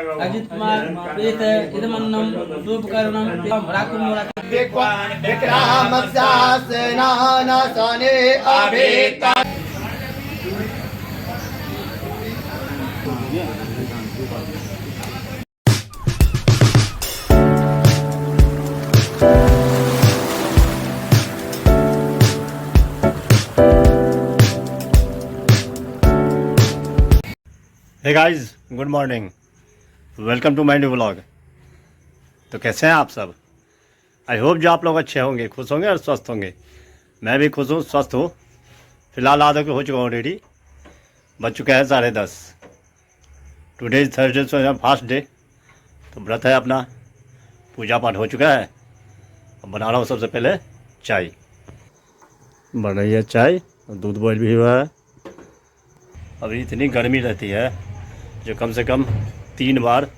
अजित कुमार प्रेत इदमन्नम शुभकरणम राकुमोरा विक्रामस्यासनानासने अभेता। Hey guys, good morning, welcome to my new vlog. तो कैसे हैं आप सब? आई होप जो आप लोग अच्छे होंगे, खुश होंगे और स्वस्थ होंगे। मैं भी खुश हूँ, स्वस्थ हूँ। फिलहाल आधा को हो चुका हूँ रेडी। बज चुका है 10:30। Today is Thursday, so fast day. तो व्रत है अपना, पूजा पाठ हो चुका है। अब बना रहा हूँ सबसे पहले चाय। बन रही है चाय और दूध बॉयल भी हुआ है। अभी इतनी गर्मी रहती है जो कम से कम 3 बार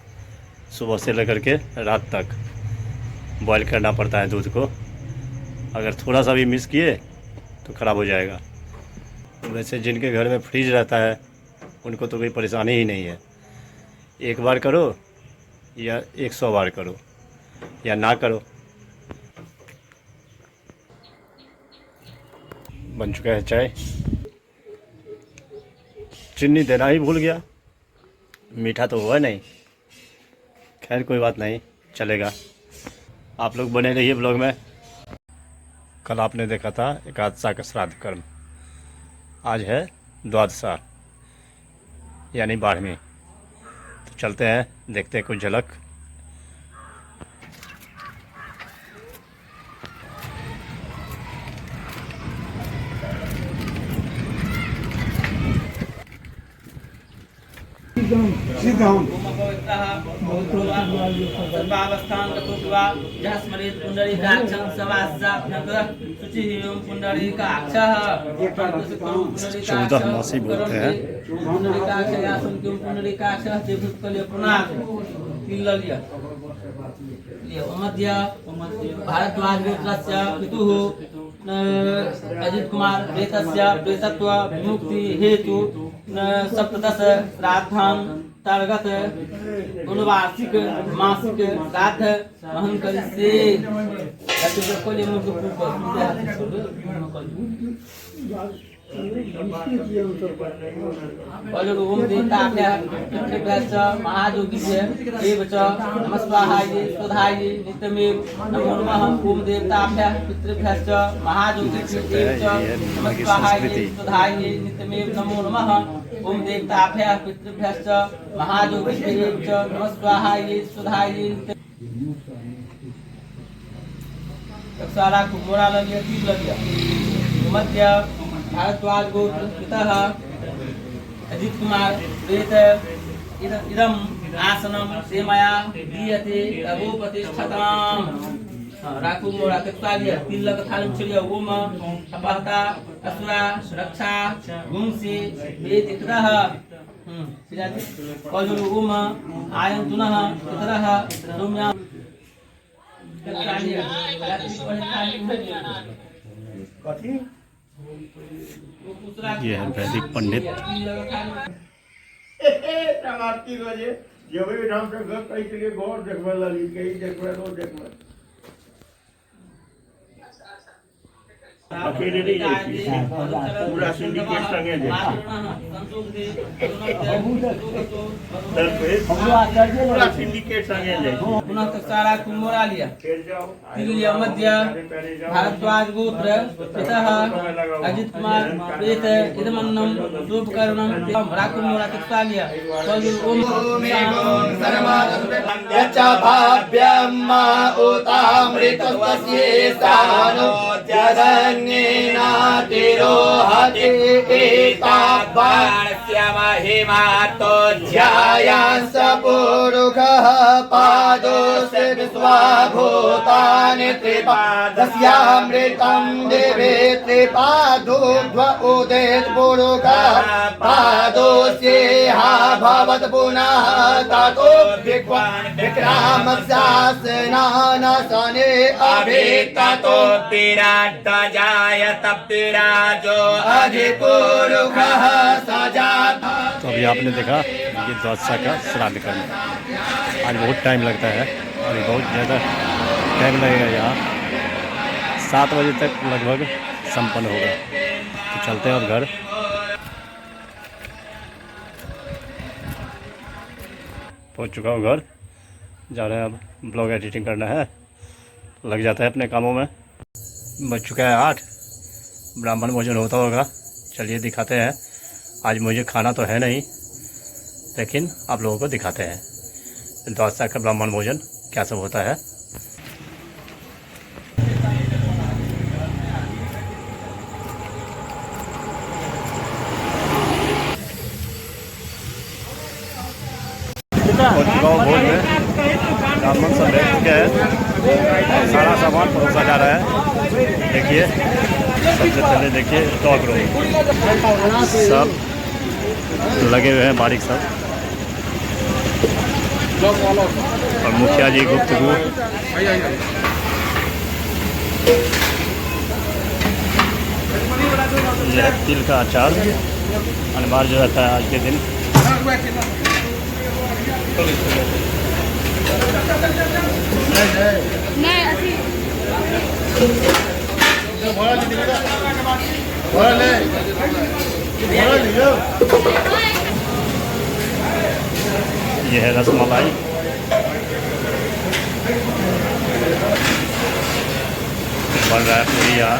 सुबह से लेकर के रात तक बॉईल करना पड़ता है दूध को। अगर थोड़ा सा भी मिस किए तो ख़राब हो जाएगा। वैसे जिनके घर में फ्रिज रहता है उनको तो कोई परेशानी ही नहीं है। एक बार करो या 100 बार करो या ना करो। बन चुका है चाय। चीनी देना ही भूल गया, मीठा तो हुआ नहीं। खैर कोई बात नहीं, चलेगा। आप लोग बने रहिए ब्लॉग में। कल आपने देखा था एकादशा का श्राद्ध कर्म, आज है द्वादशा यानी 12वीं। तो चलते हैं, देखते हैं कुछ झलक। सर्वावस्थान गतोत्वा जहाँ स्मरेत पुंडरीकाक्षं सवास्याभ्यन्तः शुचिः पुंडरीकाक्षः। 14 मासी बोलते हैं। पुंडरीकाक्षयासं किं पुंडरीकाक्षः ते भूतकले पुनाक किल्लल्य मध्य भारद्वाज गोत्रस्य पितुः अजित कुमार प्रेतस्य प्रेतत्व विमुक्ति हेतु सप्तदश श्राद्धांतर्गत अनुवार्षिक मासिक श्राद्ध वहन करिष्ये। ओम देवताभ्यः पितृभ्यश्च महायोगिभ्यः एव च नमस्वाहायै स्वधायै नित्यमेव नमो नमः। ओम देवताभ्यः पितृभ्यश्च महायोगिभ्यः एव च नमस्वाहायै स्वधायै नित्यमेव नमो नमः। ओम देवताभ्यः पितृभ्यश्च महायोगिभ्यः एव च नमस्वाहायै स्वधायै सारा को मोरा लगिया तीर लगिया मध्य भारद्वाज गोत्र पितः अजित कुमार प्रेत इदम आसनम सेमया दीयते तवोपतिष्ठताम्। राखू मोरा तत्कालिया तिलक थालम छिड़िया ओम अपहता असुरा रक्षा गुंसी वेदितः कजुर ओम आयंतुनः इतरः सौम्या कथी ये है वैदिक पंडित। समाप्ति बजे जो भी ढंग से घर कहीं के लिए गौर देखबे लगी कहीं देखबे तो देखबे अकेले नहीं जाती पूरा सिंडिकेट संगे जाती पूरा सिंडिकेट संगे जाती। पुनः सारा कुमोरा लिया तिलिया मध्य भारद्वाज गोत्र पितः अजित कुमार प्रेत इदमन्नम शुभकरणम राकुमोरा तत्कालिया ओम भाव्यम उतामृतस्य स्थानो जगन्नेनातिरोहति एतावाणस्य महिमातो ध्यायास पुरुषः पादोस्य विश्वाभूतानि त्रिपादस्यामृतं देवे त्रिपादोध्व उदेत पुरुषः पादोस्येहा भवत् पुनः ततो विक्रामस्यासनासने अभिततोत्तिराट्टजाय तप्तिराजो अधिपुरुषः सजात। तो अभी आपने देखा ये द्वादशा का श्राद्ध करना। आज बहुत टाइम लगता है और बहुत ज़्यादा टाइम लगेगा। यहाँ 7 बजे तक लगभग संपन्न होगा। तो चलते हैं अब घर। पहुँच चुका हूँ घर, जा रहे हैं अब ब्लॉग एडिटिंग करना है, लग जाता है अपने कामों में। बज चुका है 8, ब्राह्मण भोजन होता होगा। चलिए दिखाते हैं। आज मुझे खाना तो है नहीं, लेकिन आप लोगों को दिखाते हैं द्वादशा का ब्राह्मण भोजन क्या सब होता है। पहुंच चुका हूँ भोज में, ब्राह्मण सब बैठ चुके हैं, सारा सामान परोसा जा रहा है। देखिए सबसे पहले देखिए स्टॉक रूम सब लगे हुए हैं बारीक सब, और मुखिया जी गुप्तगु। यह तिल का अचार अनिवार्य रहता है आज के दिन। यह है रसमलाई, बन रहा है पूरी यहाँ।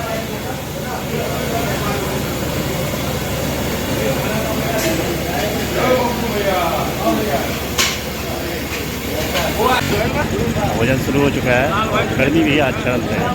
भोजन शुरू हो चुका है, गर्मी भी आज चलते हैं।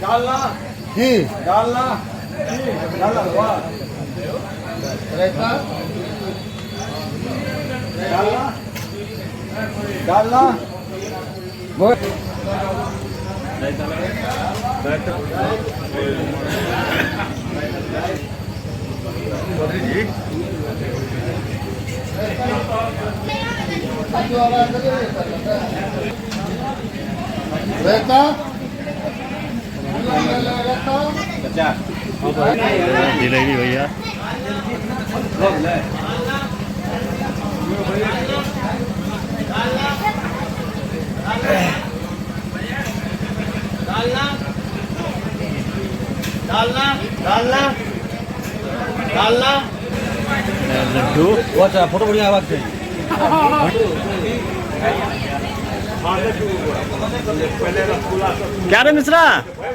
डालना जी डालना डालना रहता डालना डालना रहता जिलेबी भैया डालना डालना डालना डालना लड्डू। अच्छा फोटो बढ़िया आवाज से क्या रे मिश्रा,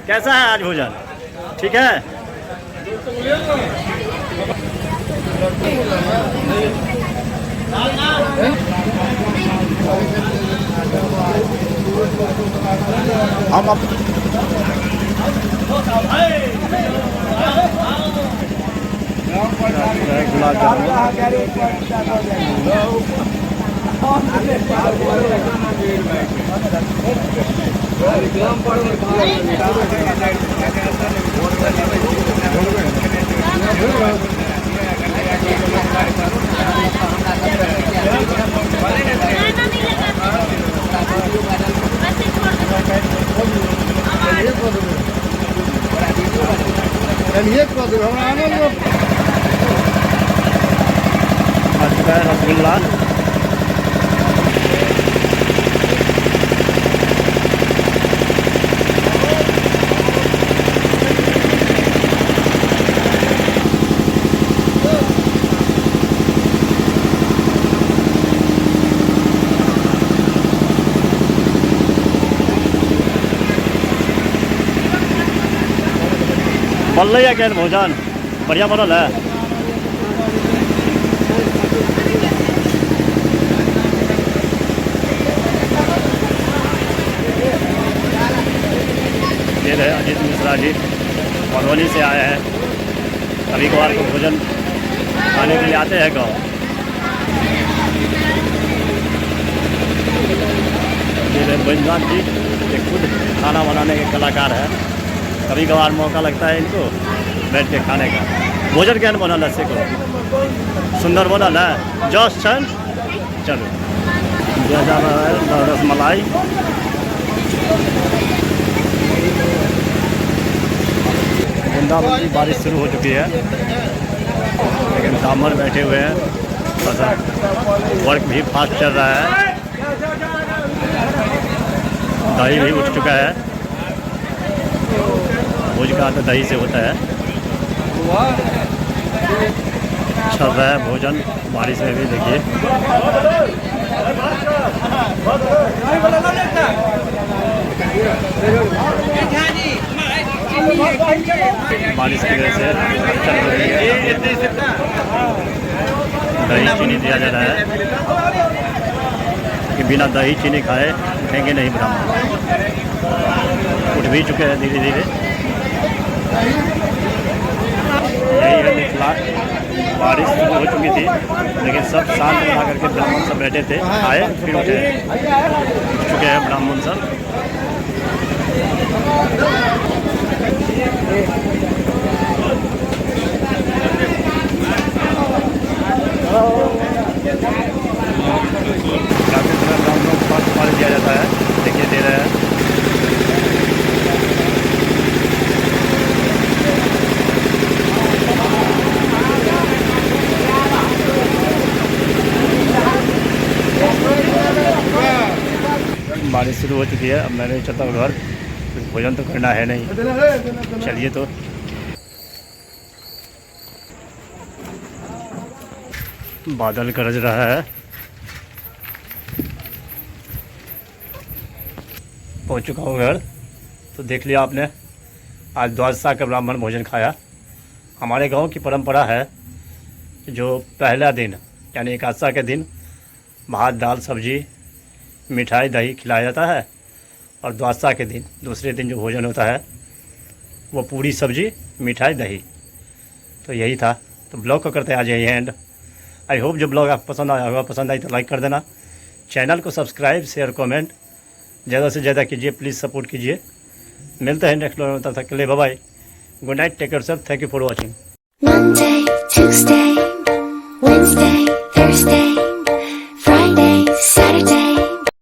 कैसा है आज भोजन? ठीक है। हम गुलाब जामुन चलिए तो घबराना लोग आ चुका है रसगुल्ला। बनल है केहन भोजन बढ़िया बनल है। ये रहे अजीत मिश्रा जी, मधुबनी से आए हैं। कभी कभार को भोजन खाने के लिए आते हैं गाँव। ये रहे बैजनाथ जी, ये खुद खाना बनाने के कलाकार है। कभी कभार मौका लगता है इनको बैठ के खाने का। भोजन केहन बनल है से को सुंदर बनल है। जस्ट छन चलो दिया जा रहा है रसमलाई। बूंदाबांदी की बारिश शुरू हो चुकी है, लेकिन ब्राह्मण बैठे हुए हैं। थोड़ा वर्क भी फास्ट चल रहा है। दही भी उठ चुका है। भोज का तो दही से होता है। चल रहा है भोजन बारिश में भी। देखिए बारिश की वजह से चल रही है। दही चीनी दिया जा रहा है कि बिना दही चीनी खाए उठेंगे नहीं ब्राह्मण। उठ भी चुके हैं धीरे धीरे। यही है मिथिला। बारिश शुरू हो चुकी थी, लेकिन सब शांत बना करके ब्राह्मण सब बैठे थे। आए फिर उठे चुके हैं ब्राह्मण सब। काफ़ी समय ब्राह्मणों को पानी दिया जाता है। देखिए दे रहे हैं। बारिश शुरू हो चुकी है। अब मैंने चलता हूँ घर, भोजन तो करना है नहीं। चलिए तो बादल गरज रहा है। पहुँच चुका हूँ घर। तो देख लिया आपने, आज द्वादशा का ब्राह्मण भोजन खाया। हमारे गांव की परंपरा है, जो पहला दिन यानी एकादशा के दिन भात दाल सब्जी मिठाई दही खिलाया जाता है, और द्वादशा के दिन दूसरे दिन जो भोजन होता है वो पूरी सब्जी मिठाई दही। तो यही था। तो ब्लॉग को करते हैं आज यही एंड। आई होप जो ब्लॉग आपको पसंद आया होगा। पसंद आई तो लाइक कर देना। चैनल को सब्सक्राइब शेयर कमेंट ज़्यादा से ज़्यादा कीजिए, प्लीज़ सपोर्ट कीजिए। मिलते हैं नेक्स्ट ब्लॉग में, तब तक के लिए bye bye, good night, take care self, thank you for watching. Monday, Tuesday, Wednesday, Thursday.